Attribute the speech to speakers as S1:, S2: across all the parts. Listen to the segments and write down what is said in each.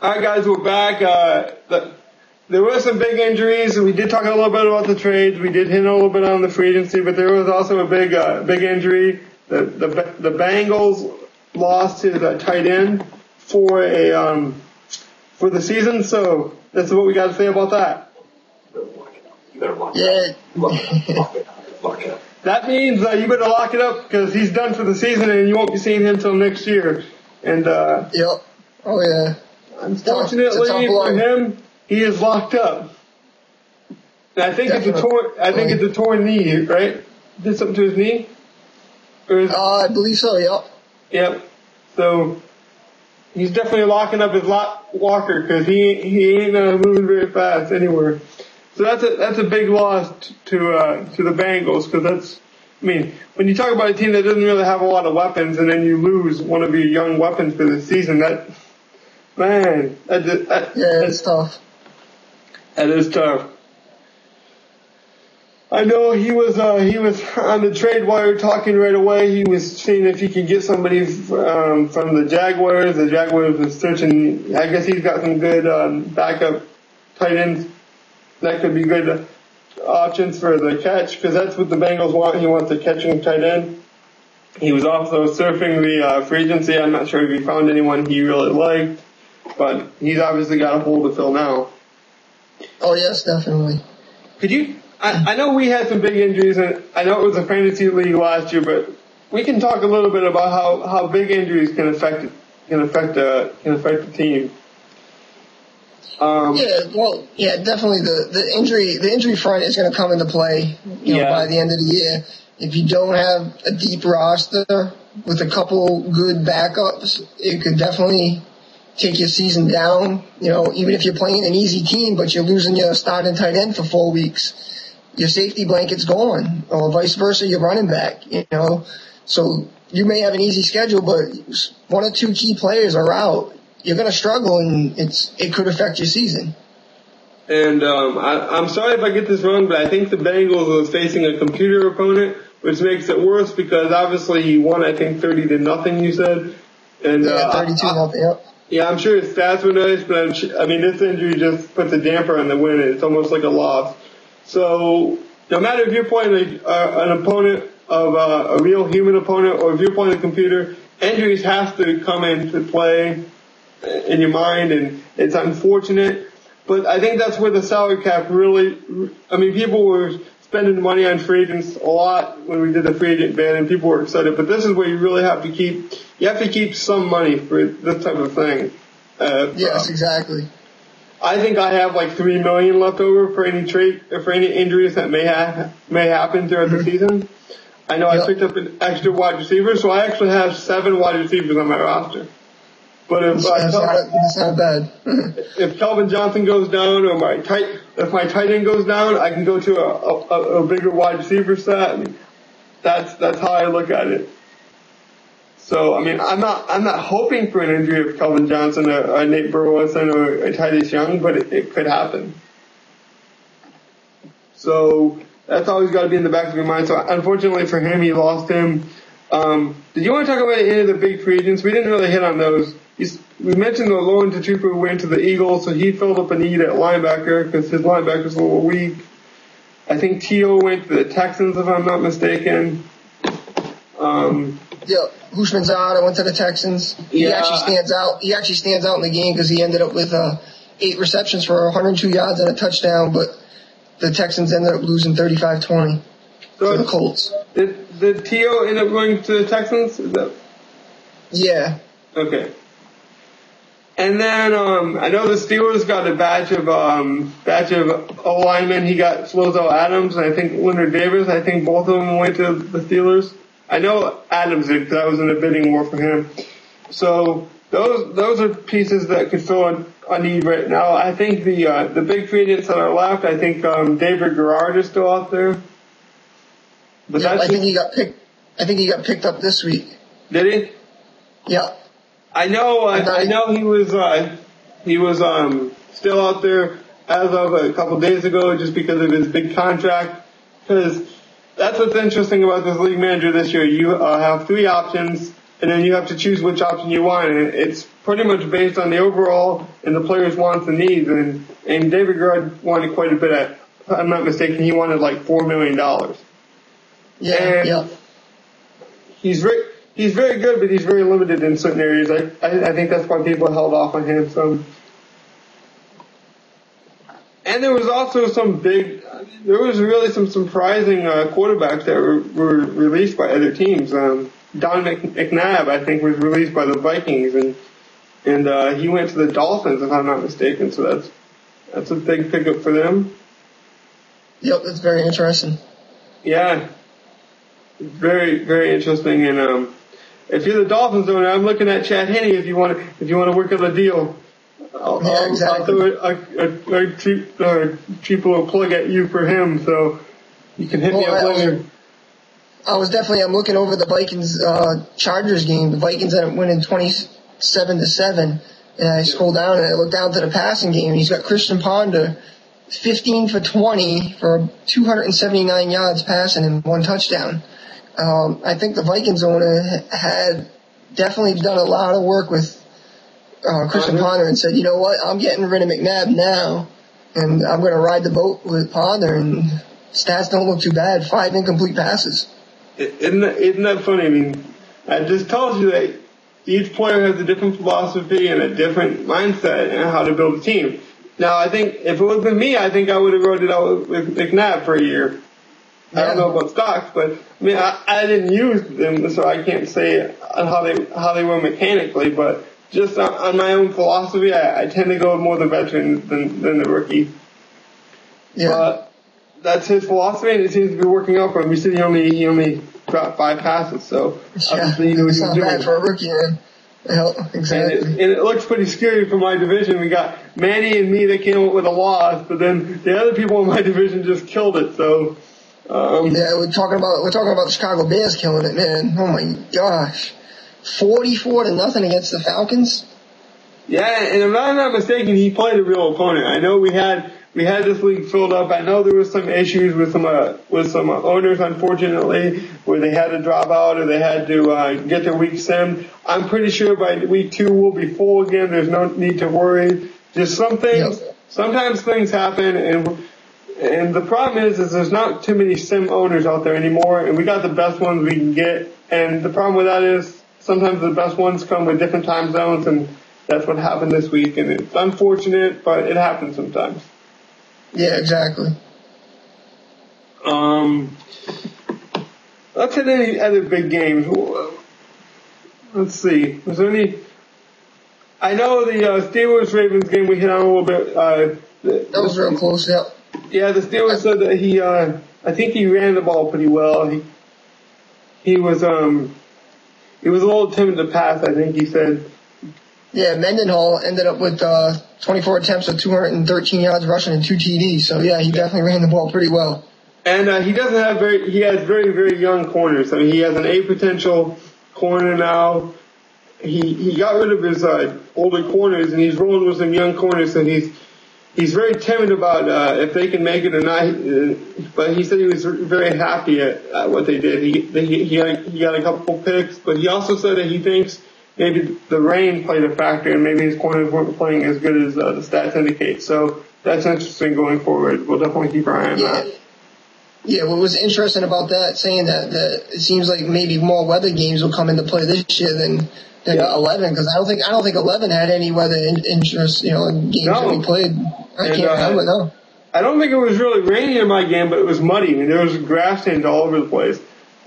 S1: All right, guys, we're back. There were some big injuries. We did talk a little bit about the trades. We did hit a little bit on the free agency, but there was also a big injury. The Bengals lost his tight end for the season. So that's what we got to say about that.
S2: Yeah.
S1: That means you better lock it up because he's done for the season and you won't be seeing him until next year. And
S2: yep. Oh yeah.
S1: Unfortunately for him, he is locked up. And I think it's a torn knee, right? Did something to his knee?
S2: I believe so. Yep.
S1: Yep. So he's definitely locking up his walker because he ain't moving very fast anywhere. So that's a big loss to the Bengals because when you talk about a team that doesn't really have a lot of weapons and then you lose one of your young weapons for the season,
S2: it's tough.
S1: That is tough. I know he was on the trade wire talking right away. He was seeing if he could get somebody from the Jaguars. The Jaguars was searching. I guess he's got some good backup tight ends that could be good options for the catch because that's what the Bengals want. He wants a catching tight end. He was also surfing the free agency. I'm not sure if he found anyone he really liked, but he's obviously got a hole to fill now.
S2: Oh yes, definitely.
S1: Could you? I know we had some big injuries, and I know it was a fantasy league last year, but we can talk a little bit about how big injuries can affect the team.
S2: Definitely the injury front is going to come into play. By the end of the year, if you don't have a deep roster with a couple good backups, it could definitely take your season down. Even if you're playing an easy team, but you're losing your starting tight end for 4 weeks. Your safety blanket's gone, or vice versa, your running back, So you may have an easy schedule, but one or two key players are out. You're going to struggle, and it could affect your season.
S1: And I'm sorry if I get this wrong, but I think the Bengals are facing a computer opponent, which makes it worse because obviously he won, I think, 30-0, you said. And
S2: 32-0, yep.
S1: Yeah, I'm sure his stats were nice, but this injury just puts a damper on the win. It's almost like a loss. So no matter if you're playing an opponent of a real human opponent or if you're playing a computer, injuries have to come into play in your mind, and it's unfortunate. But I think that's where the salary cap really, people were spending money on free agents a lot when we did the free agent ban, and people were excited. But this is where you really have to keep some money for this type of thing.
S2: Yes, exactly.
S1: I think I have like $3 million left over for any injuries that may happen throughout the season. I know I picked up an extra wide receiver, so I actually have 7 wide receivers on my roster. But if
S2: that's not bad.
S1: If Calvin Johnson goes down or if my tight end goes down, I can go to a bigger wide receiver set. That's how I look at it. So I'm not hoping for an injury of Calvin Johnson or Nate Burleson or Titus Young, but it could happen. So that's always got to be in the back of your mind. So unfortunately for him, he lost him. Did you want to talk about any of the big free agents? We didn't really hit on those. We mentioned the Loan Tachupu who went to the Eagles, so he filled up a need at linebacker because his linebacker's a little weak. I think T.O. went to the Texans, if I'm not mistaken.
S2: Hushmanzada went to the Texans. He actually stands out. He actually stands out in the game because he ended up with 8 receptions for 102 yards and a touchdown, but the Texans ended up losing 35-20 to the Colts.
S1: Did T.O. end up going to the Texans?
S2: Yeah.
S1: Okay. And then I know the Steelers got a batch of O-linemen. He got Flozo Adams and I think Leonard Davis. I think both of them went to the Steelers. I know Adams did because I was in a bidding war for him. So those are pieces that could fill a need right now. I think the big free agents that are left, I think David Garrard is still out there. But
S2: I think he got picked up this week.
S1: Did he?
S2: Yeah.
S1: I know he was still out there as of a couple days ago just because of his big contract. Because that's what's interesting about this league manager this year. You have 3 options, and then you have to choose which option you want. And it's pretty much based on the overall and the player's wants and needs. And David Grudd wanted quite a bit if I'm not mistaken, he wanted like $4 million.
S2: Yeah.
S1: He's very good, but he's very limited in certain areas. I think that's why people held off on him. So, and there was also there was really some surprising quarterbacks that were released by other teams. Don McNabb, I think, was released by the Vikings, and he went to the Dolphins, if I'm not mistaken. So that's a big pickup for them.
S2: Yep, that's very interesting.
S1: Yeah, very, very interesting. And if you're the Dolphins owner, I'm looking at Chad Henne. If you want to work on a deal, I'll throw a cheap little plug at you for him, so you can hit me up later.
S2: I'm looking over the Vikings Chargers game. The Vikings ended up winning 27-7, and I scrolled down and I looked down to the passing game. And he's got Christian Ponder, 15 for 20 for 279 yards passing and 1 touchdown. I think the Vikings owner had definitely done a lot of work with Christian Ponder and said, you know what, I'm getting rid of McNabb now, and I'm going to ride the boat with Ponder, and stats don't look too bad. 5 incomplete passes.
S1: Isn't that funny? I mean, I just told you that each player has a different philosophy and a different mindset and how to build a team. Now, I think if it was me, I think I would have wrote it out with McNabb for a year. I don't know about stocks, but I mean, I didn't use them, so I can't say how they were mechanically. But just on my own philosophy, I tend to go more the veteran than the rookie.
S2: Yeah.
S1: But that's his philosophy, and it seems to be working out for him. You said he only dropped 5 passes, so obviously he knew what he was doing.
S2: Not bad for a rookie, man. Yeah, exactly.
S1: And it looks pretty scary for my division. We got Manny and me that came up with a loss, but then the other people in my division just killed it. So.
S2: Yeah, we're talking about the Chicago Bears killing it, man. Oh my gosh, 44-0 against the Falcons.
S1: Yeah, and if I'm not mistaken, he played a real opponent. I know we had this league filled up. I know there was some issues with some owners, unfortunately, where they had to drop out or they had to get their week simmed. I'm pretty sure by week 2 we'll be full again. There's no need to worry. Just some things. Yep. Sometimes things happen, and the problem is there's not too many sim owners out there anymore, and we got the best ones we can get. And the problem with that is sometimes the best ones come with different time zones, and that's what happened this week. And it's unfortunate, but it happens sometimes.
S2: Yeah, exactly.
S1: Let's hit any other big games. Let's see. Was there any? I know the Steelers-Ravens game we hit on a little bit.
S2: That was real close, yeah.
S1: Yeah, the Steelers said that I think he ran the ball pretty well. He was a little timid to pass, I think he said.
S2: Yeah, Mendenhall ended up with 24 attempts with 213 yards rushing and 2 TDs. So yeah, he definitely ran the ball pretty well. And
S1: he has very, very young corners. I mean, he has an A potential corner now. He got rid of his older corners and he's rolling with some young corners, and he's very timid about if they can make it or not. But he said he was very happy at what they did. He got a couple picks, but he also said that he thinks maybe the rain played a factor, and maybe his corners weren't playing as good as the stats indicate. So that's interesting going forward. We'll definitely keep our eye on that.
S2: Yeah, what was interesting about that, saying that it seems like maybe more weather games will come into play this year than 11, because I don't think 11 had any weather interest, in games that we played. I can't remember, no.
S1: I don't think it was really rainy in my game, but it was muddy. I mean, there was grass stains all over the place.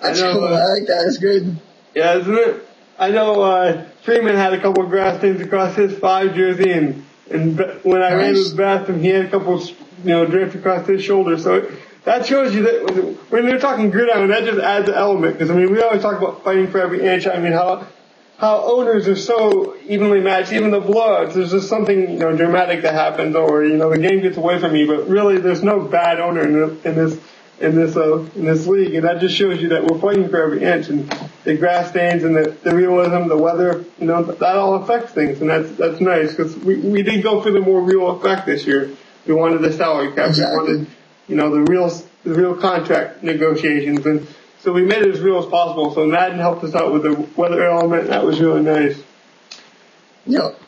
S2: That's cool. I like that. That's good.
S1: Yeah, isn't it? I know Freeman had a couple of grass stains across his 5 jersey, and when I ran to his bathroom, he had a couple, drifts across his shoulder. So that shows you that when you're talking gridiron, that just adds an element. Because, I mean, we always talk about fighting for every inch. I mean, how owners are so evenly matched, even the blowouts. There's just something, dramatic that happens, or, the game gets away from me. But really, there's no bad owner in this league, and that just shows you that we're fighting for every inch. And the grass stains and the realism, the weather, that all affects things, and that's nice, because we did go for the more real effect this year. We wanted the salary cap, exactly. We wanted, the real contract negotiations, and So we made it as real as possible. So Madden helped us out with the weather element. That was really nice.
S2: Yep.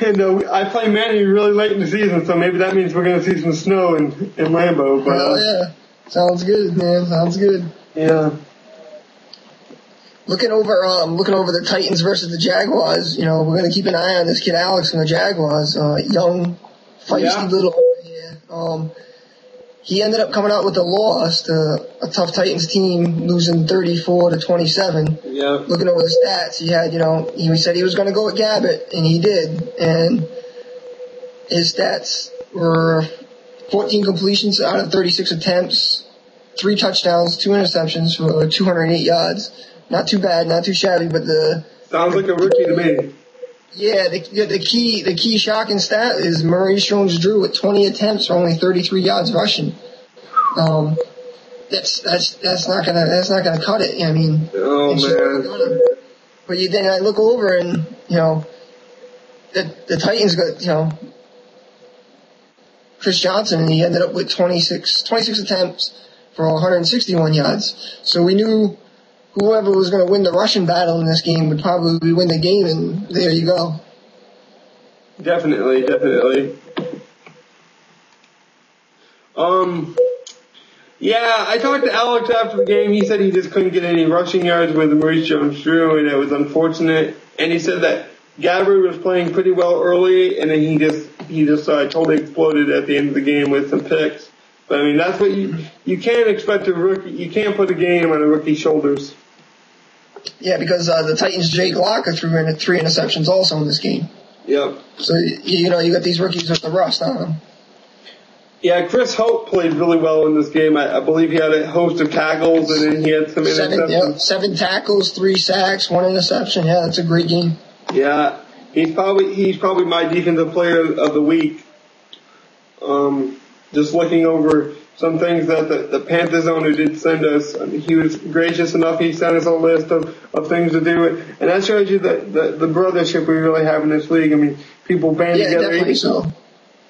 S1: And I play Manny really late in the season, so maybe that means we're going to see some snow in Lambeau. But,
S2: hell yeah. Sounds good, man. Sounds good.
S1: Yeah.
S2: Looking over the Titans versus the Jaguars, you know, we're going to keep an eye on this kid Alex from the Jaguars. Young, feisty little boy. He ended up coming out with a loss to a tough Titans team, losing 34-27.
S1: Yeah.
S2: Looking over the stats, he had, you know, he said he was going to go with Gabbett, and he did. And his stats were 14 completions out of 36 attempts, 3 touchdowns, 2 interceptions for 208 yards. Not too bad, not too shabby, but
S1: sounds like a rookie to me.
S2: Yeah, the key shocking stat is Maurice Jones-Drew with 20 attempts for only 33 yards rushing. That's not gonna cut it. I mean,
S1: oh man.
S2: But then I look over and, you know, the Titans got, you know, Chris Johnson, and he ended up with 26 attempts for 161 yards. So we knew whoever was going to win the rushing battle in this game would probably win the game, and there you go.
S1: Definitely. Yeah, I talked to Alex after the game. He said he just couldn't get any rushing yards with Maurice Jones-Drew, and it was unfortunate. And he said that Gabbert was playing pretty well early, and then he just totally exploded at the end of the game with some picks. But I mean, that's what you can't expect a rookie. You can't put a game on a rookie's shoulders.
S2: Yeah, because the Titans' Jake Locker threw in 3 interceptions also in this game.
S1: Yep.
S2: So, you know, you got these rookies with the rust on them.
S1: Yeah, Chris Hope played really well in this game. I believe he had a host of tackles, and then he had some interceptions.
S2: 7 tackles, 3 sacks, 1 interception. Yeah, that's a great game.
S1: Yeah, he's probably my defensive player of the week. Just looking over some things that the Panthers owner did send us. I mean, he was gracious enough. He sent us a list of things to do. And that shows you the brothership we really have in this league. I mean, people band together.
S2: Definitely so.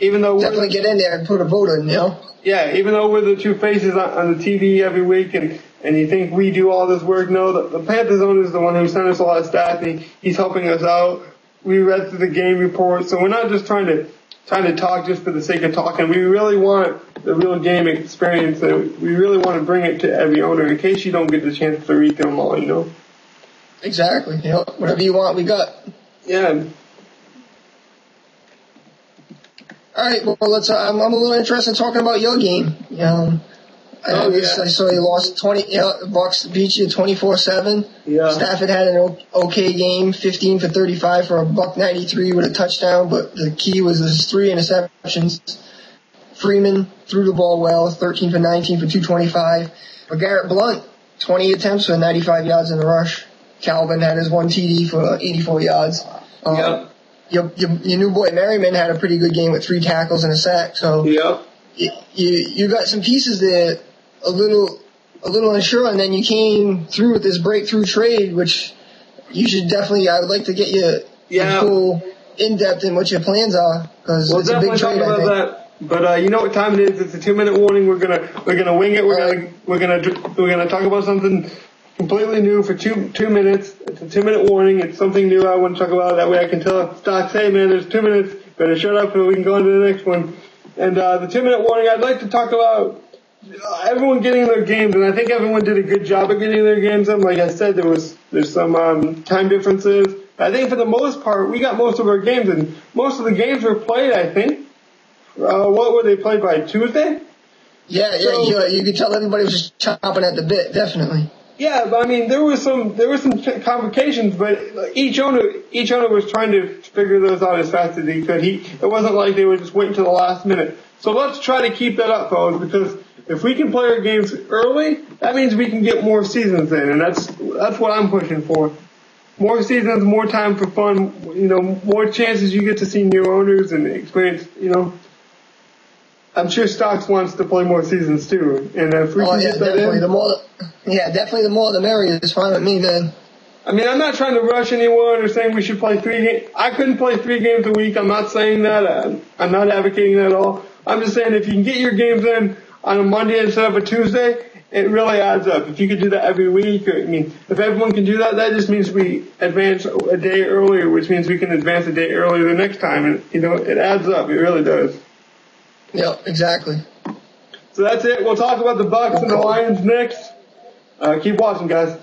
S1: Even though
S2: definitely get in there and put a vote in, you know?
S1: Yeah, even though we're the two faces on the TV every week and you think we do all this work, no, the Panthers owner is the one who sent us a lot of stats, and he's helping us out. We read through the game report, so we're not just trying to talk just for the sake of talking. We really want the real game experience, and we really want to bring it to every owner in case you don't get the chance to read them all, you know?
S2: Exactly. You know, whatever you want, we got.
S1: Yeah.
S2: All right, well, let's. I'm a little interested in talking about your game. I saw you lost 20. Bucks beat you 24-7.
S1: Yeah.
S2: Stafford had an okay game, 15 for 35 for a $193 with a touchdown, but the key was his 3 interceptions. Freeman threw the ball well, 13 for 19 for 225. But Garrett Blunt, 20 attempts for 95 yards in the rush. Calvin had his 1 TD for 84 yards.
S1: Yeah.
S2: Your new boy Merriman had a pretty good game with 3 tackles and a sack. So you got some pieces there, a little unsure, and then you came through with this breakthrough trade, which you should definitely. I would like to get you full in depth in what your plans are, because it's a big trade.
S1: Talk about that. But you know what time it is? It's a 2-minute warning. We're gonna wing it. We're gonna talk about something completely new for two minutes. It's a 2-minute warning. It's something new I want to talk about. That way I can tell Stocks, hey man, there's 2 minutes. Better shut up so we can go on to the next one. And the 2-minute warning, I'd like to talk about everyone getting their games, and I think everyone did a good job of getting their games in. Like I said, there's some time differences. I think for the most part, we got most of our games, and most of the games were played, I think. What were they played by? Tuesday?
S2: Yeah, you could tell everybody was just chomping at the bit, definitely.
S1: Yeah, but I mean, there were some complications, but each owner was trying to figure those out as fast as he could. It wasn't like they were just waiting till the last minute. So let's try to keep that up, fellas, because if we can play our games early, that means we can get more seasons in, and that's what I'm pushing for. More seasons, more time for fun, you know, more chances you get to see new owners and experience, you know. I'm sure Stocks wants to play more seasons too, and if we can get that in,
S2: definitely the more the merrier. It's fine with me, man.
S1: I mean, I'm not trying to rush anyone or saying we should play 3 games. I couldn't play 3 games a week. I'm not saying that. I'm not advocating that at all. I'm just saying if you can get your games in on a Monday instead of a Tuesday, it really adds up. If you could do that every week, I mean, if everyone can do that, that just means we advance a day earlier, which means we can advance a day earlier the next time. And, it adds up. It really does.
S2: Yeah, exactly.
S1: So that's it. We'll talk about the Bucks and the Lions next. Keep watching, guys.